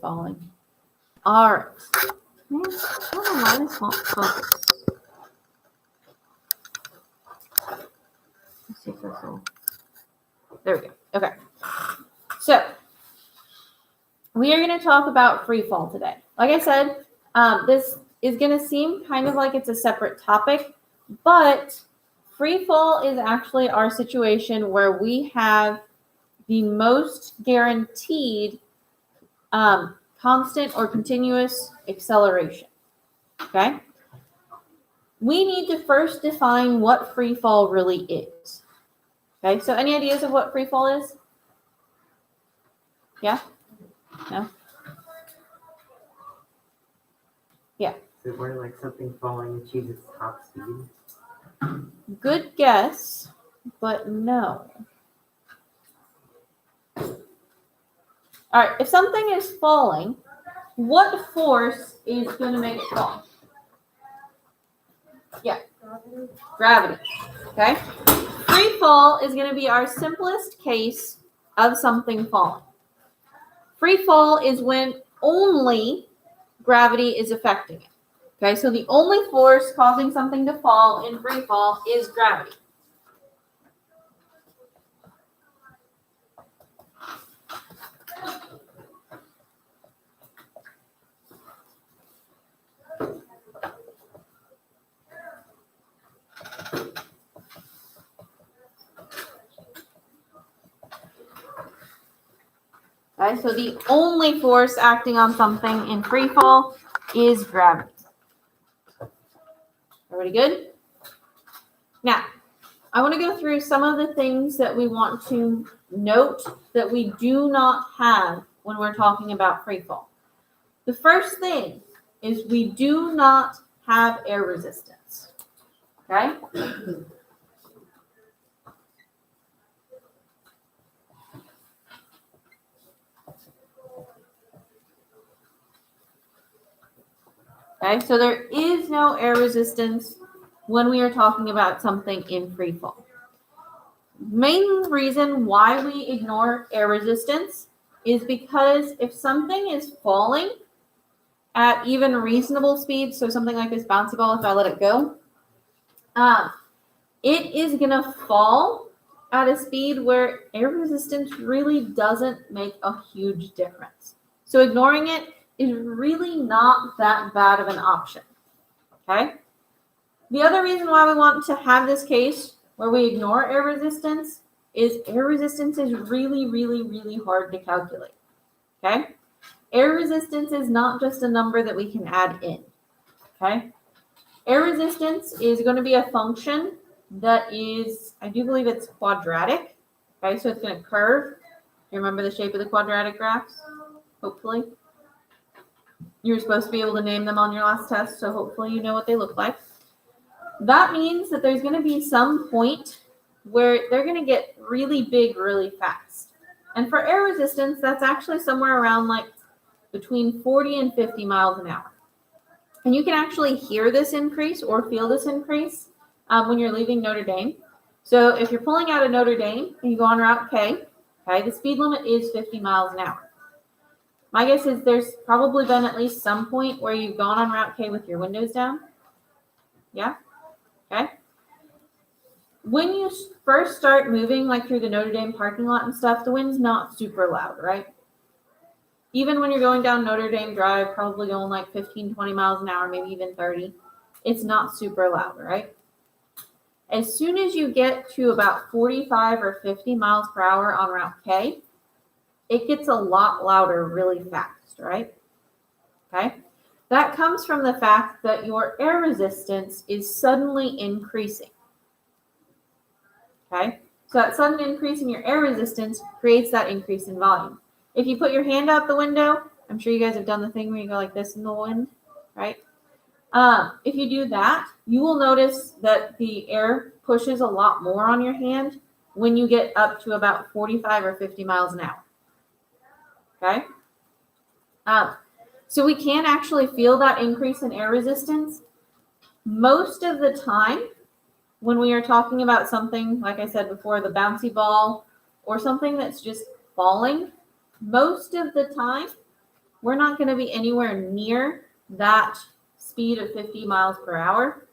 falling. All right. Man, I don't know why this won't focus. Let's see if this will. There we go. Okay. So we are going to talk about free fall today. Like I said, this is going to seem kind of like it's a separate topic, but free fall is actually our situation where we have the most guaranteed constant or continuous acceleration. Okay? We need to first define what free fall really is. Okay, so any ideas of what free fall is? Yeah? No? Yeah. So where like something falling achieves its top speed? Good guess, but no. All right, if something is falling, what force is going to make it fall? Yeah. Gravity. Okay? Free fall is going to be our simplest case of something falling. Free fall is when only gravity is affecting it. Okay, so the only force causing something to fall in free fall is gravity. Okay, so the only force acting on something in free fall is gravity. Everybody good? Now, I want to go through some of the things that we want to note that we do not have when we're talking about free fall. The first thing is we do not have air resistance. Okay? Okay, so there is no air resistance when we are talking about something in free fall. Main reason why we ignore air resistance is because if something is falling at even reasonable speeds, so something like this bouncy ball, if I let it go, it is going to fall at a speed where air resistance really doesn't make a huge difference. So ignoring it is really not that bad of an option. Okay? The other reason why we want to have this case where we ignore air resistance is air resistance is really, really, really hard to calculate. Okay? Air resistance is not just a number that we can add in. Okay? Air resistance is going to be a function that is, I do believe it's quadratic. Okay, so it's going to curve. You remember the shape of the quadratic graphs? Hopefully. You were supposed to be able to name them on your last test, so hopefully you know what they look like. That means that there's going to be some point where they're going to get really big really fast. And for air resistance, that's actually somewhere around like between 40 and 50 miles an hour. And you can actually hear this increase or feel this increase when you're leaving Notre Dame. So if you're pulling out of Notre Dame and you go on Route K, okay, the speed limit is 50 miles an hour. My guess is there's probably been at least some point where you've gone on Route K with your windows down. Yeah? Okay. When you first start moving like through the Notre Dame parking lot and stuff, the wind's not super loud, right? Even when you're going down Notre Dame Drive, probably going like 15, 20 miles an hour, maybe even 30, it's not super loud, right? As soon as you get to about 45 or 50 miles per hour on Route K, it gets a lot louder really fast, right? Okay. That comes from the fact that your air resistance is suddenly increasing. Okay. So that sudden increase in your air resistance creates that increase in volume. If you put your hand out the window, I'm sure you guys have done the thing where you go like this in the wind, right? If you do that, you will notice that the air pushes a lot more on your hand when you get up to about 45 or 50 miles an hour. Okay? So we can actually feel that increase in air resistance. Most of the time, when we are talking about something, like I said before, the bouncy ball or something that's just falling, most of the time, we're not going to be anywhere near that speed of 50 miles per hour.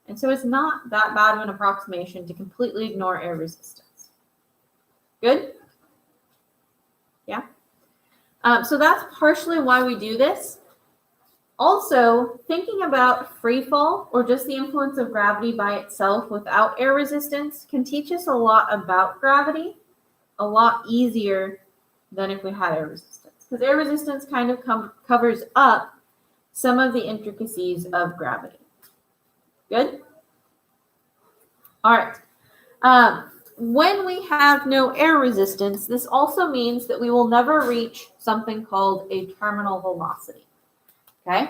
And so it's not that bad of an approximation to completely ignore air resistance. Good? Yeah? So that's partially why we do this. Also, thinking about free fall or just the influence of gravity by itself without air resistance can teach us a lot about gravity a lot easier than if we had air resistance. Because air resistance kind of covers up some of the intricacies of gravity. Good? All right. When we have no air resistance, this also means that we will never reach something called a terminal velocity. Okay?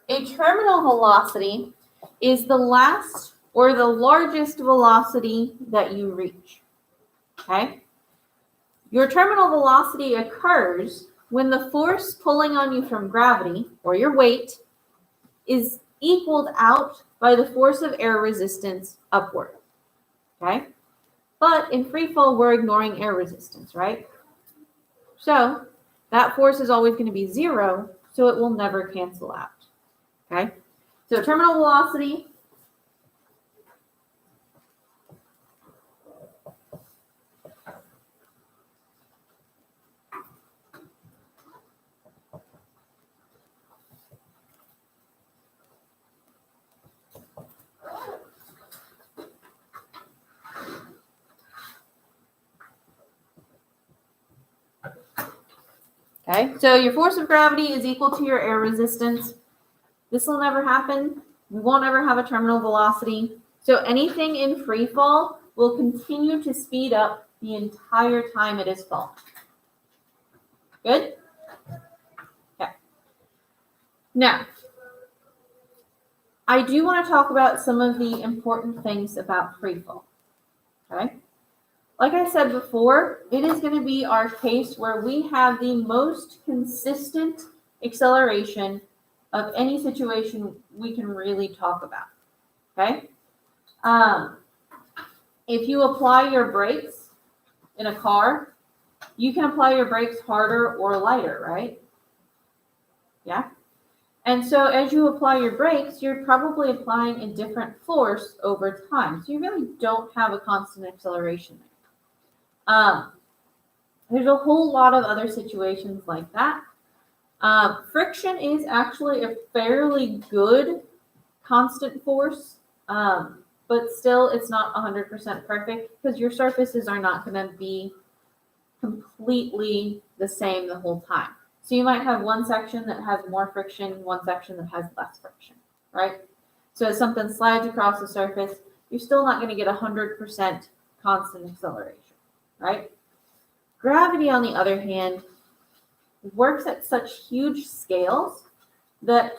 A terminal velocity is the last or the largest velocity that you reach. Okay? Your terminal velocity occurs when the force pulling on you from gravity, or your weight, is equaled out by the force of air resistance upward. Okay? But in free fall, we're ignoring air resistance, right? So that force is always going to be zero, so it will never cancel out. Okay? So terminal velocity Okay, so your force of gravity is equal to your air resistance. This will never happen. We won't ever have a terminal velocity. So anything in free fall will continue to speed up the entire time it is falling. Good? Okay. Now, I do want to talk about some of the important things about free fall. Okay? Like I said before, it is going to be our case where we have the most consistent acceleration of any situation we can really talk about. Okay? If you apply your brakes in a car, you can apply your brakes harder or lighter, right? Yeah? And so as you apply your brakes, you're probably applying a different force over time. So you really don't have a constant acceleration there. There's a whole lot of other situations like that. Friction is actually a fairly good constant force, but still it's not 100% perfect because your surfaces are not going to be completely the same the whole time. So you might have one section that has more friction, one section that has less friction, right? So as something slides across the surface, you're still not going to get 100% constant acceleration. Right? Gravity, on the other hand, works at such huge scales that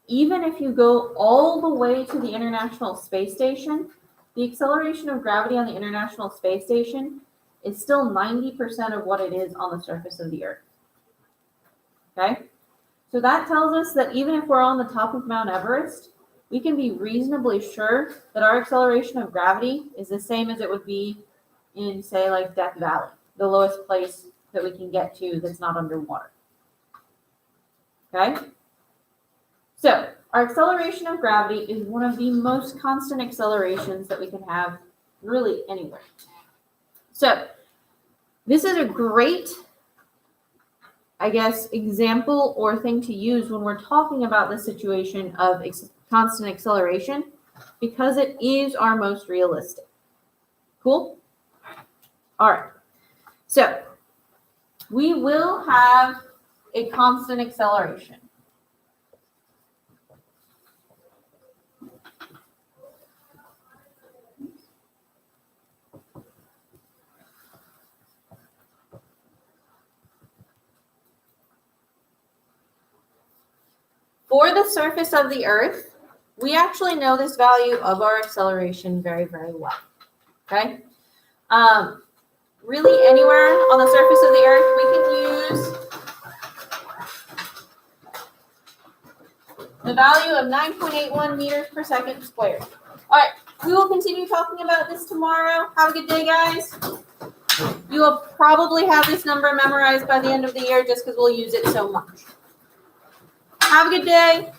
even if you go all the way to the International Space Station, the acceleration of gravity on the International Space Station is still 90% of what it is on the surface of the Earth. Okay? So that tells us that even if we're on the top of Mount Everest, we can be reasonably sure that our acceleration of gravity is the same as it would be in, say, like Death Valley, the lowest place that we can get to that's not underwater. Okay? So, our acceleration of gravity is one of the most constant accelerations that we can have really anywhere. So, this is a great, I guess, example or thing to use when we're talking about the situation of constant acceleration because it is our most realistic. Cool? All right, so we will have a constant acceleration. For the surface of the Earth, we actually know this value of our acceleration very, very well. Okay? Really anywhere on the surface of the Earth, we can use The value of 9.81 meters per second squared. All right, we will continue talking about this tomorrow. Have a good day, guys. You will probably have this number memorized by the end of the year just because we'll use it so much. Have a good day.